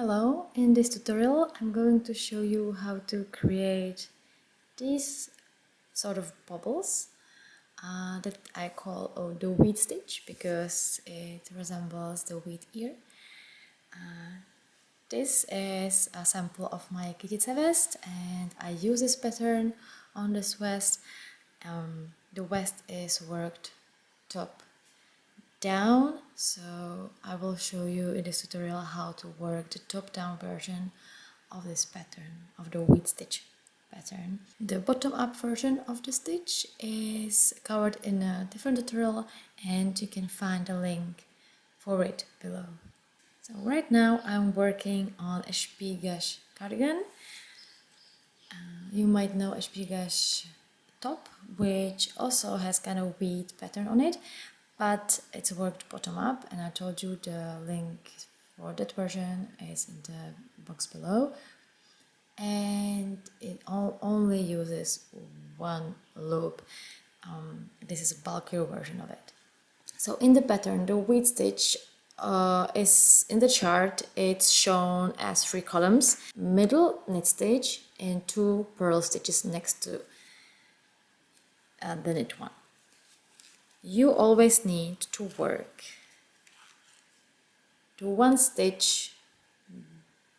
Hello, in this tutorial I'm going to show you how to create these sort of bubbles that I call the wheat stitch because it resembles the wheat ear. This is a sample of my Kytice Vest and I use this pattern on this vest. The vest is worked top down, so I will show you in this tutorial how to work the top-down version of this pattern, of the wheat stitch pattern. The bottom-up version of the stitch is covered in a different tutorial and you can find a link for it below. So right now I'm working on Espigas cardigan. You might know Espigas top, which also has kind of wheat pattern on it, but it's worked bottom up, and I told you the link for that version is in the box below, and it only uses one loop. This is a bulkier version of it. So in the pattern, the wheat stitch is in the chart, it's shown as 3 columns, middle knit stitch and 2 purl stitches next to the knit one. You always need to work to 1 stitch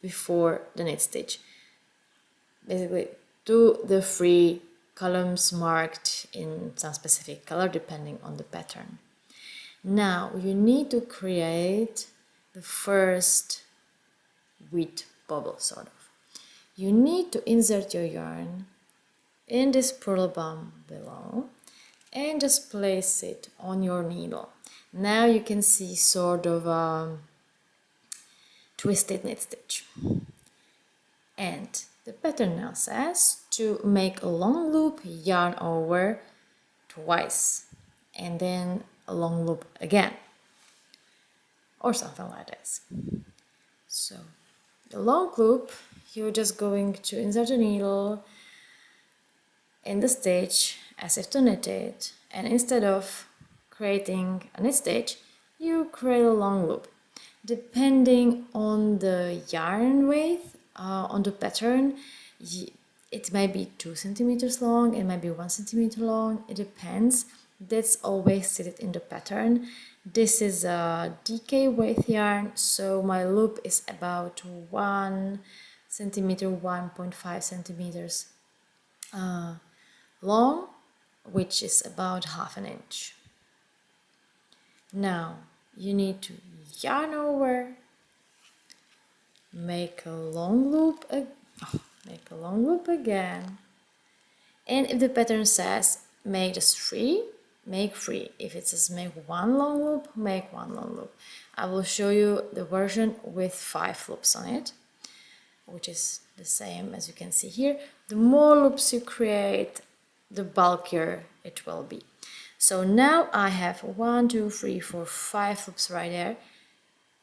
before the knit stitch, basically to the 3 columns marked in some specific color depending on the pattern. Now you need to create the first wheat bubble, sort of. You need to insert your yarn in this purl bump below and just place it on your needle. Now you can see sort of a twisted knit stitch. And the pattern now says to make a long loop, yarn over twice, and then a long loop again, or something like this. So the long loop, you're just going to insert a needle in the stitch as if to knit it, and instead of creating a knit stitch, you create a long loop. Depending on the yarn width on the pattern, it might be 2 centimeters long, it might be 1 centimeter long, it depends. That's always stated in the pattern. This is a DK width yarn, so my loop is about 1 centimeter, 1.5 centimeters long, which is about half an inch. Now you need to yarn over, make a long loop again, and if the pattern says make just 3, make 3. If it says make 1 long loop, make 1 long loop. I will show you the version with 5 loops on it, which is the same as you can see here. The more loops you create, the bulkier it will be. So now I have 1, 2, 3, 4, 5 loops right there.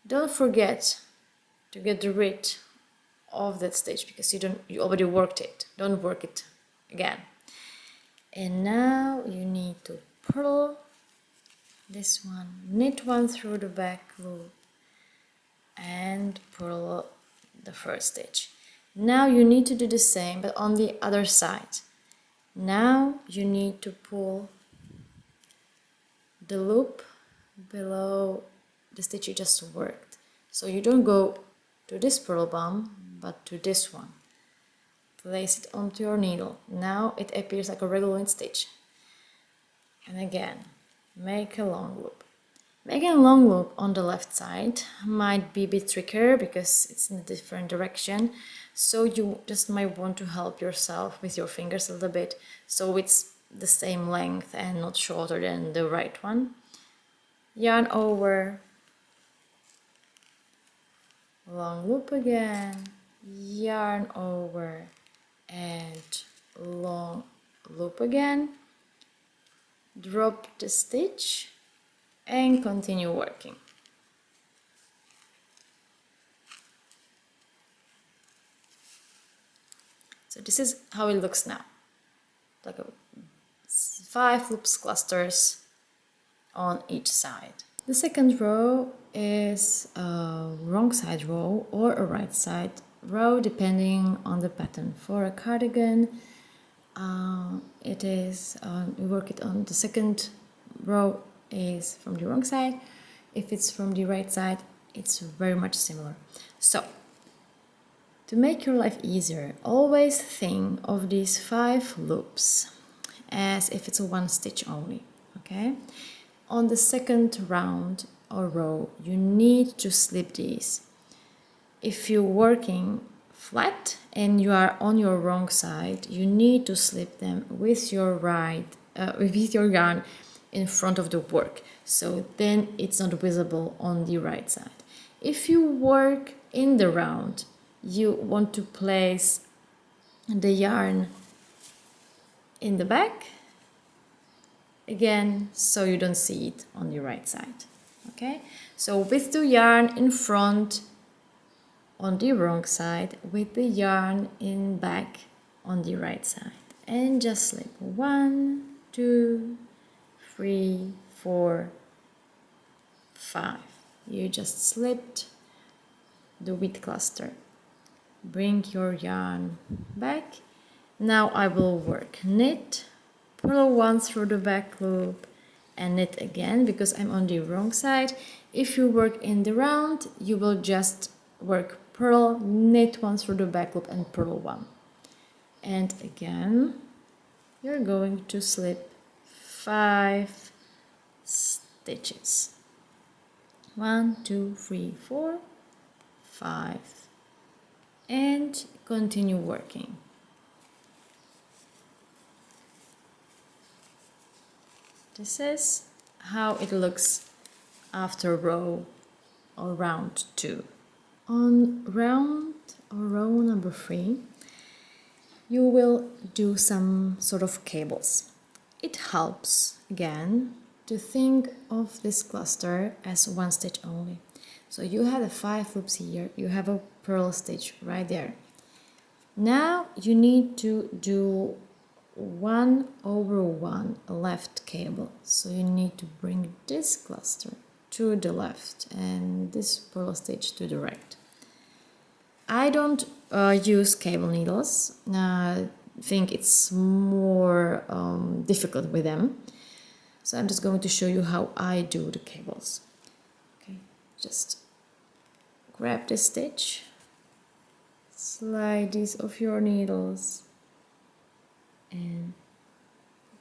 Don't forget to get rid of that stitch because you already worked it. Don't work it again. And now you need to purl this one, knit 1 through the back loop and purl the first stitch. Now you need to do the same but on the other side. Now you need to pull the loop below the stitch you just worked. So you don't go to this purl bump but to this one. Place it onto your needle. Now it appears like a regular knit stitch. And again, make a long loop. Making a long loop on the left side might be a bit trickier because it's in a different direction. So you just might want to help yourself with your fingers a little bit so it's the same length and not shorter than the right one. Yarn over, long loop again, yarn over and long loop again, drop the stitch and continue working. So this is how it looks now, like 5 loops clusters on each side. The second row is a wrong side row or a right side row depending on the pattern. For a cardigan, we work it on the second row is from the wrong side. If it's from the right side, it's very much similar. So, to make your life easier, always think of these 5 loops as if it's a 1 stitch only, okay? On the second round or row, you need to slip these. If you're working flat and you are on your wrong side, you need to slip them with your yarn in front of the work, so then it's not visible on the right side. If you work in the round, you want to place the yarn in the back again, so you don't see it on the right side. Okay, so with the yarn in front on the wrong side, with the yarn in back on the right side, and just slip 1, 2, 3, 4, 5. You just slipped the wheat cluster. Bring your yarn back. Now I will work knit, purl 1 through the back loop, and knit again because I'm on the wrong side. If you work in the round, you will just work purl, knit 1 through the back loop, and purl 1. And again, you're going to slip 5 stitches. 1, 2, 3, 4, 5. And continue working. This is how it looks after row or round 2. On round or row number 3, you will do some sort of cables. It helps, again, to think of this cluster as 1 stitch only. So you have the 5 loops here, you have a purl stitch right there. Now you need to do 1/1 left cable. So you need to bring this cluster to the left and this purl stitch to the right. I don't use cable needles. I think it's more difficult with them. So I'm just going to show you how I do the cables. Okay, just grab this stitch, slide these off your needles, and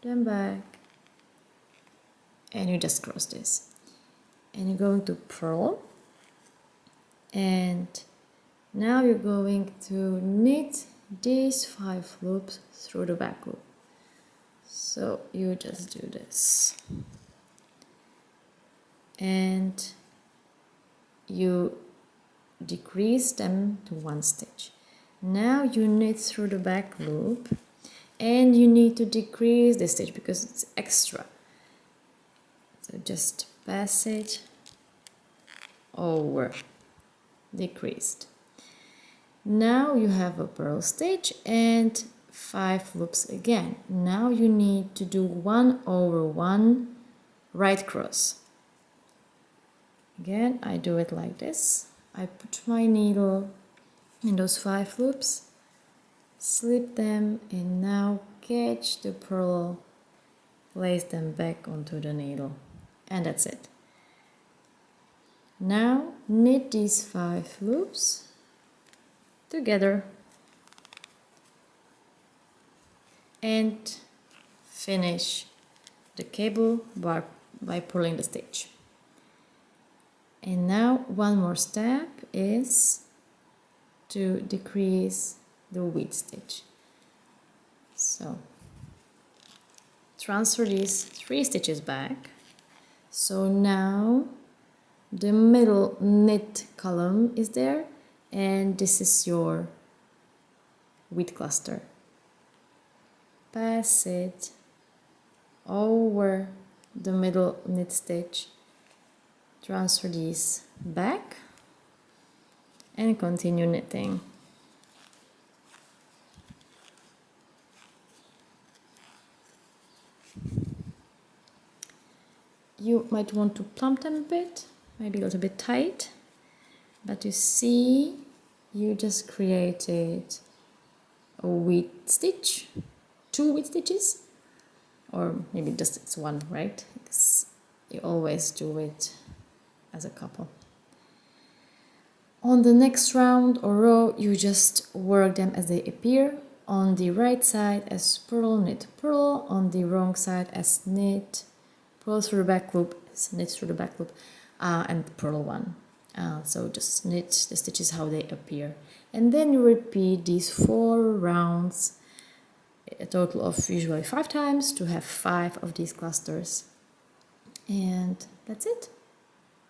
put them back, and you just cross this. And you're going to purl, and now you're going to knit these 5 loops through the back loop. So you just do this, and you decrease them to 1 stitch. Now you knit through the back loop, and you need to decrease the stitch because it's extra. So just pass it over, decreased. Now you have a purl stitch and 5 loops again. Now you need to do 1/1 right cross. Again, I do it like this. I put my needle in those 5 loops, slip them, and now catch the purl, place them back onto the needle, and that's it. Now knit these 5 loops together and finish the cable by pulling the stitch. And now one more step is to decrease the wheat stitch. So transfer these 3 stitches back. So now the middle knit column is there, and this is your wheat cluster. Pass it over the middle knit stitch, transfer these back, and continue knitting. you might want to plump them a bit, maybe a little bit tight, but you see, you just created a wheat stitch, 2 wheat stitches, or maybe just it's one, right? Because you always do it as a couple. On the next round or row, you just work them as they appear. On the right side as purl, knit, purl. On the wrong side as knit, purl through the back loop, knit through the back loop, and purl one. So just knit the stitches how they appear. And then you repeat these 4 rounds, a total of usually 5 times, to have 5 of these clusters. And that's it.